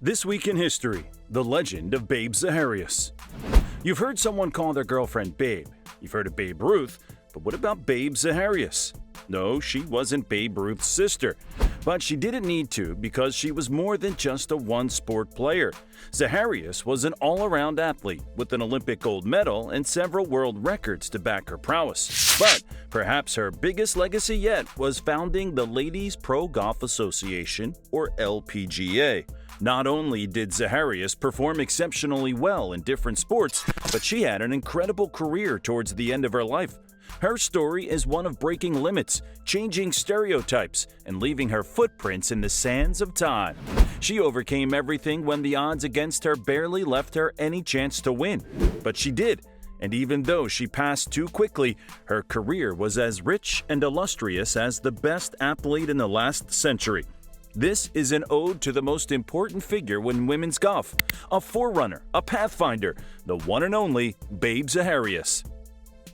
This week in history, the legend of Babe Zaharias. You've heard someone call their girlfriend Babe. You've heard of Babe Ruth, but what about Babe Zaharias? No, she wasn't Babe Ruth's sister, but she didn't need to because she was more than just a one-sport player. Zaharias was an all-around athlete with an Olympic gold medal and several world records to back her prowess. But perhaps her biggest legacy yet was founding the Ladies Pro Golf Association, or LPGA. Not only did Zaharias perform exceptionally well in different sports, but she had an incredible career towards the end of her life. Her story is one of breaking limits, changing stereotypes, and leaving her footprints in the sands of time. She overcame everything when the odds against her barely left her any chance to win. But she did, and even though she passed too quickly, her career was as rich and illustrious as the best athlete in the last century. This is an ode to the most important figure in women's golf, a forerunner, a pathfinder, the one and only Babe Zaharias.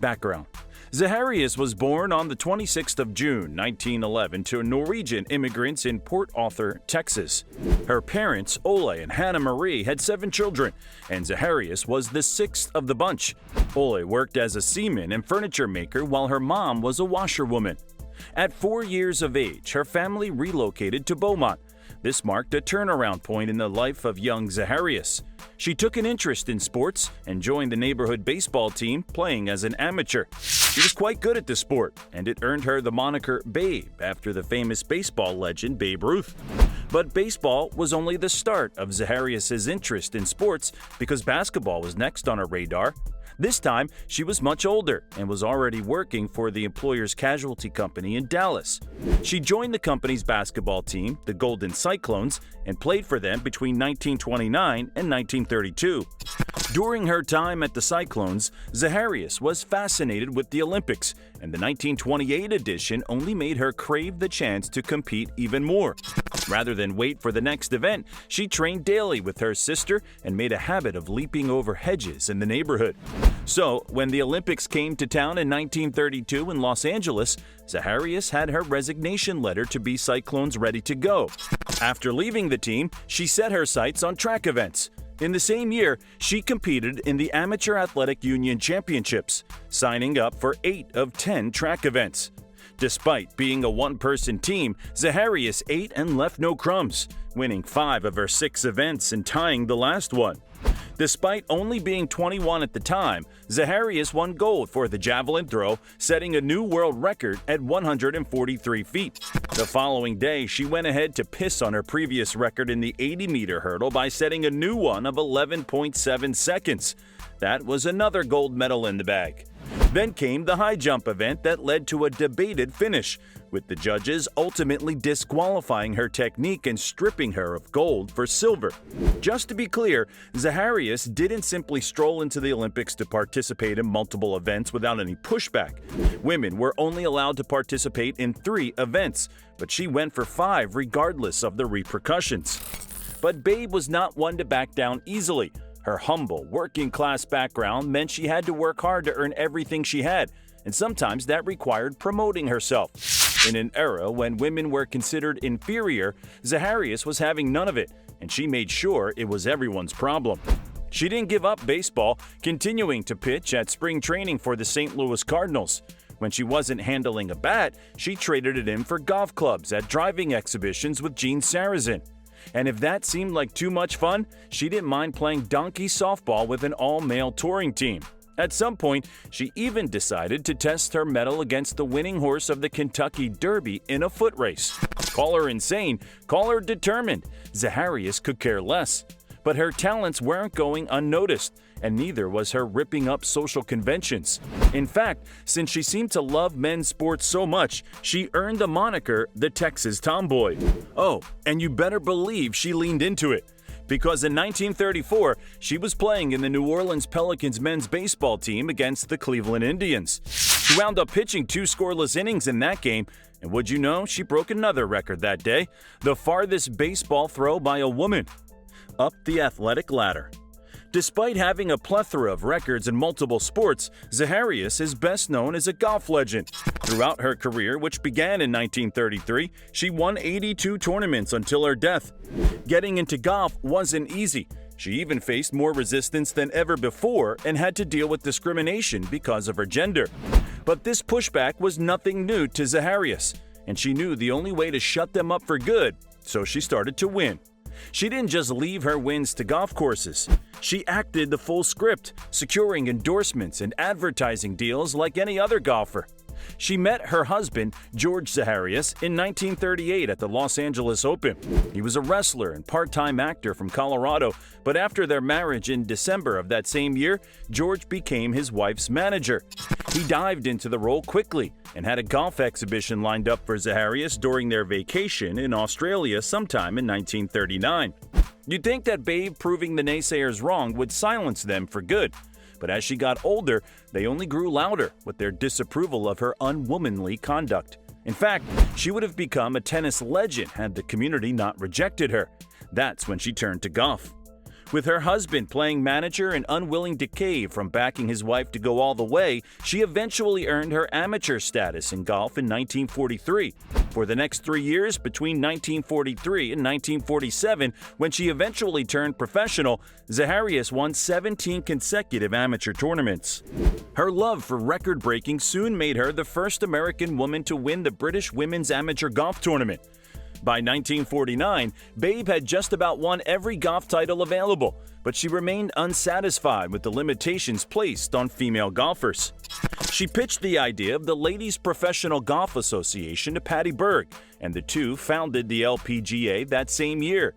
Background: Zaharias was born on the 26th of June, 1911 to Norwegian immigrants in Port Arthur, Texas. Her parents, Ole and Hannah Marie, had 7 children, and Zaharias was the 6th of the bunch. Ole worked as a seaman and furniture maker while her mom was a washerwoman. At 4 years of age, her family relocated to Beaumont. This marked a turnaround point in the life of young Zaharias. She took an interest in sports and joined the neighborhood baseball team, playing as an amateur. She was quite good at the sport, and it earned her the moniker Babe after the famous baseball legend Babe Ruth. But baseball was only the start of Zaharias' interest in sports because basketball was next on her radar. This time, she was much older and was already working for the employer's casualty company in Dallas. She joined the company's basketball team, the Golden Cyclones, and played for them between 1929 and 1932. During her time at the Cyclones, Zaharias was fascinated with the Olympics, and the 1928 edition only made her crave the chance to compete even more. Rather than wait for the next event, she trained daily with her sister and made a habit of leaping over hedges in the neighborhood. So, when the Olympics came to town in 1932 in Los Angeles, Zaharias had her resignation letter to be Cyclones ready to go. After leaving the team, she set her sights on track events. In the same year, she competed in the Amateur Athletic Union Championships, signing up for 8 of 10 track events. Despite being a one-person team, Zaharias ate and left no crumbs, winning 5 of her 6 events and tying the last one. Despite only being 21 at the time, Zaharias won gold for the javelin throw, setting a new world record at 143 feet. The following day, she went ahead to piss on her previous record in the 80-meter hurdle by setting a new one of 11.7 seconds. That was another gold medal in the bag. Then came the high jump event that led to a debated finish, with the judges ultimately disqualifying her technique and stripping her of gold for silver. Just to be clear, Zaharias didn't simply stroll into the Olympics to participate in multiple events without any pushback. Women were only allowed to participate in 3 events, but she went for 5 regardless of the repercussions. But Babe was not one to back down easily. Her humble, working-class background meant she had to work hard to earn everything she had, and sometimes that required promoting herself. In an era when women were considered inferior, Zaharias was having none of it, and she made sure it was everyone's problem. She didn't give up baseball, continuing to pitch at spring training for the St. Louis Cardinals. When she wasn't handling a bat, she traded it in for golf clubs at driving exhibitions with Gene Sarazen. And if that seemed like too much fun, she didn't mind playing donkey softball with an all-male touring team. At some point, she even decided to test her mettle against the winning horse of the Kentucky Derby in a foot race. Call her insane, call her determined. Zaharias could care less. But her talents weren't going unnoticed, and neither was her ripping up social conventions. In fact, since she seemed to love men's sports so much, she earned the moniker the Texas Tomboy. Oh, and you better believe she leaned into it, because in 1934, she was playing in the New Orleans Pelicans men's baseball team against the Cleveland Indians. She wound up pitching 2 scoreless innings in that game, and would you know, she broke another record that day, the farthest baseball throw by a woman. Up the athletic ladder. Despite having a plethora of records in multiple sports, Zaharias is best known as a golf legend. Throughout her career, which began in 1933, she won 82 tournaments until her death. Getting into golf wasn't easy. She even faced more resistance than ever before and had to deal with discrimination because of her gender. But this pushback was nothing new to Zaharias, and she knew the only way to shut them up for good, so she started to win. She didn't just leave her wins to golf courses. She acted the full script, securing endorsements and advertising deals like any other golfer. She met her husband, George Zaharias, in 1938 at the Los Angeles Open. He was a wrestler and part-time actor from Colorado, but after their marriage in December of that same year, George became his wife's manager. He dived into the role quickly and had a golf exhibition lined up for Zaharias during their vacation in Australia sometime in 1939. You'd think that Babe proving the naysayers wrong would silence them for good. But as she got older, they only grew louder with their disapproval of her unwomanly conduct. In fact, she would have become a tennis legend had the community not rejected her. That's when she turned to golf. With her husband playing manager and unwilling to cave from backing his wife to go all the way, she eventually earned her amateur status in golf in 1943. For the next 3 years, between 1943 and 1947, when she eventually turned professional, Zaharias won 17 consecutive amateur tournaments. Her love for record-breaking soon made her the first American woman to win the British Women's Amateur Golf Tournament. By 1949, Babe had just about won every golf title available, but she remained unsatisfied with the limitations placed on female golfers. She pitched the idea of the Ladies Professional Golf Association to Patty Berg, and the two founded the LPGA that same year.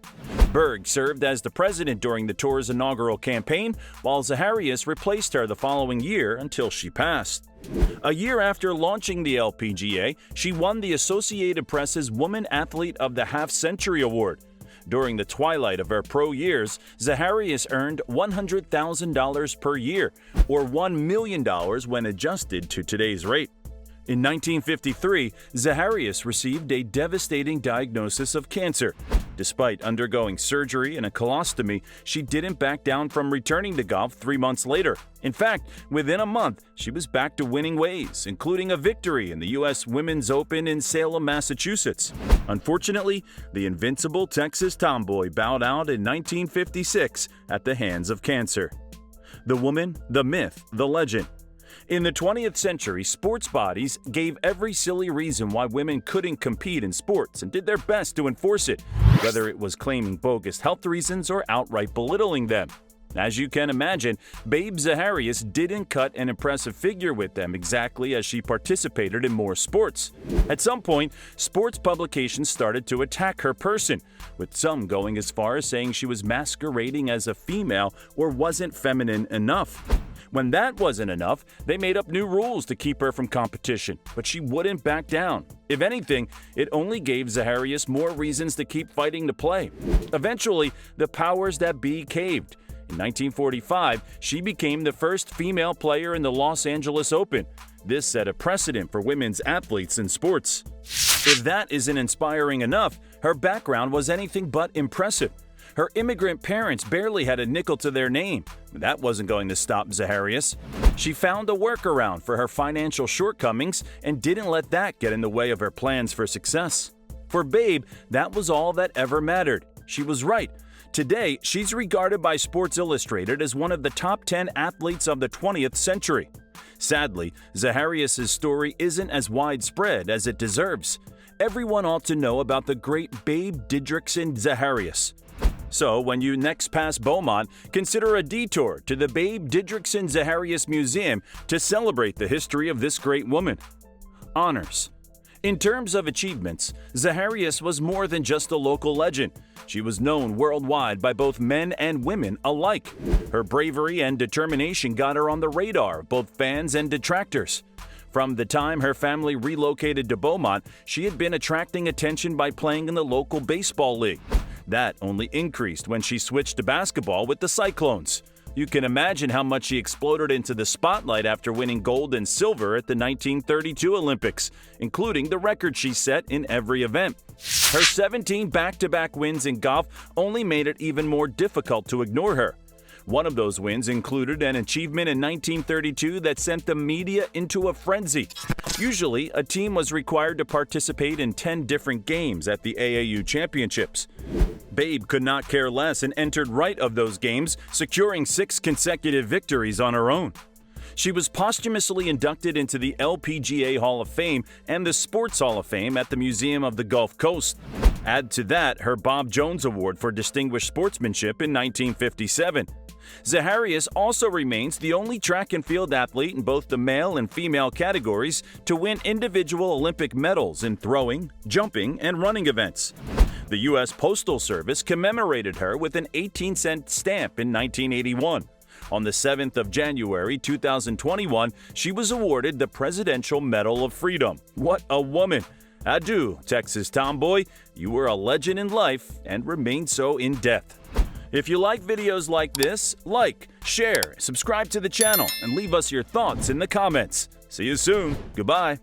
Berg served as the president during the tour's inaugural campaign, while Zaharias replaced her the following year until she passed. A year after launching the LPGA, she won the Associated Press's Woman Athlete of the Half-Century Award. During the twilight of her pro years, Zaharias earned $100,000 per year, or $1 million when adjusted to today's rate. In 1953, Zaharias received a devastating diagnosis of cancer. Despite undergoing surgery and a colostomy, she didn't back down from returning to golf 3 months later. In fact, within a month, she was back to winning ways, including a victory in the U.S. Women's Open in Salem, Massachusetts. Unfortunately, the invincible Texas tomboy bowed out in 1956 at the hands of cancer. The woman, the myth, the legend. In the 20th century, sports bodies gave every silly reason why women couldn't compete in sports and did their best to enforce it, whether it was claiming bogus health reasons or outright belittling them. As you can imagine, Babe Zaharias didn't cut an impressive figure with them exactly as she participated in more sports. At some point, sports publications started to attack her person, with some going as far as saying she was masquerading as a female or wasn't feminine enough. When that wasn't enough, they made up new rules to keep her from competition, but she wouldn't back down. If anything, it only gave Zaharias more reasons to keep fighting to play. Eventually, the powers that be caved. In 1945, she became the first female player in the Los Angeles Open. This set a precedent for women's athletes in sports. If that isn't inspiring enough, her background was anything but impressive. Her immigrant parents barely had a nickel to their name. That wasn't going to stop Zaharias. She found a workaround for her financial shortcomings and didn't let that get in the way of her plans for success. For Babe, that was all that ever mattered. She was right. Today, she's regarded by Sports Illustrated as one of the top 10 athletes of the 20th century. Sadly, Zaharias' story isn't as widespread as it deserves. Everyone ought to know about the great Babe Didrikson Zaharias. So, when you next pass Beaumont, consider a detour to the Babe Didrikson Zaharias Museum to celebrate the history of this great woman. Honors. In terms of achievements, Zaharias was more than just a local legend. She was known worldwide by both men and women alike. Her bravery and determination got her on the radar of both fans and detractors. From the time her family relocated to Beaumont, she had been attracting attention by playing in the local baseball league. That only increased when she switched to basketball with the Cyclones. You can imagine how much she exploded into the spotlight after winning gold and silver at the 1932 Olympics, including the record she set in every event. Her 17 back-to-back wins in golf only made it even more difficult to ignore her. One of those wins included an achievement in 1932 that sent the media into a frenzy. Usually, a team was required to participate in 10 different games at the AAU championships. Babe could not care less and entered right of those games, securing 6 consecutive victories on her own. She was posthumously inducted into the LPGA Hall of Fame and the Sports Hall of Fame at the Museum of the Gulf Coast. Add to that her Bob Jones Award for Distinguished Sportsmanship in 1957. Zaharias also remains the only track and field athlete in both the male and female categories to win individual Olympic medals in throwing, jumping, and running events. The U.S. Postal Service commemorated her with an 18-cent stamp in 1981. On the 7th of January 2021, she was awarded the Presidential Medal of Freedom. What a woman! Adieu, Texas tomboy. You were a legend in life and remain so in death. If you like videos like this, like, share, subscribe to the channel, and leave us your thoughts in the comments. See you soon. Goodbye.